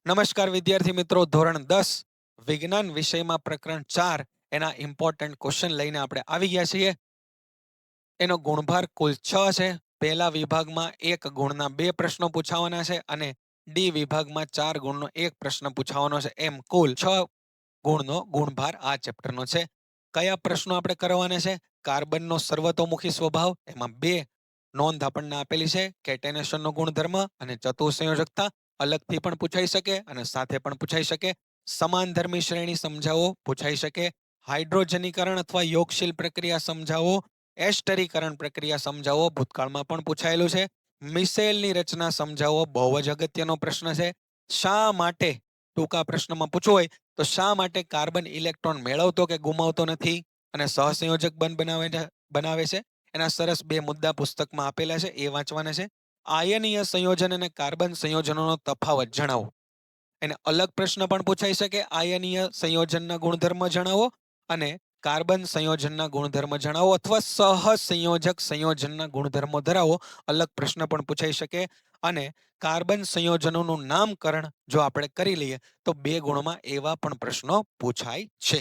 નમસ્કાર વિદ્યાર્થી મિત્રો, ધોરણ 10 વિજ્ઞાન વિષયમાં પ્રકરણ 4 એના ઇમ્પોર્ટન્ટ ક્વેશ્ચન લઈને આપણે આવી ગયા છીએ. એનો ગુણભાર કુલ 6 છે. પહેલા વિભાગમાં 1 ગુણના 2 પ્રશ્નો પૂછાવાના છે અને ડી વિભાગમાં 4 ગુણનો 1 પ્રશ્ન પૂછાવાનો છે. એમ કુલ 6 ગુણનો ગુણભાર આ ચેપ્ટરનો છે. કયા પ્રશ્નો આપણે કરવાના છે? કાર્બનનો સર્વતોમુખી સ્વભાવ, એમાં 2 નોંધ આપણને આપેલી છે. કેટેનેશનનો ગુણધર્મ અને ચતુઃસંયોજકતા અલગથી પણ પૂછાઈ શકે અને સાથે પણ પૂછાઈ શકે. સમાનધર્મી શ્રેણી સમજાવો પૂછાઈ શકે. હાઇડ્રોજનીકરણ અથવા યોગશીલ પ્રક્રિયા સમજાવો. એસ્ટરીકરણ પ્રક્રિયા સમજાવો ભૂતકાળમાં પણ પૂછાયેલું છે. મિસેલની રચના સમજાવો બહુ જ અગત્યનો પ્રશ્ન છે. શા માટે, ટૂંકા પ્રશ્નમાં પૂછવું હોય તો શા માટે કાર્બન ઇલેક્ટ્રોન મેળવતો કે ગુમાવતો નથી અને સહસંયોજક બનાવે છે? એના સરસ 2 મુદ્દા પુસ્તકમાં આપેલા છે, એ વાંચવાના છે. આયનીય સંયોજન અને કાર્બન સંયોજનોનો તફાવત જણાવો. એને અલગ પ્રશ્ન પણ પૂછાઈ શકે. આયનીય સંયોજનના ગુણધર્મ જણાવો અને કાર્બન સંયોજનના ગુણધર્મ જણાવો, અથવા સહસંયોજક સંયોજનના ગુણધર્મો ધરાવો. અલગ પ્રશ્ન પણ પૂછાઈ શકે. અને કાર્બન સંયોજનોનું નામકરણ જો આપણે કરી લઈએ તો 2 ગુણમાં એવા પણ પ્રશ્નો પૂછાય છે.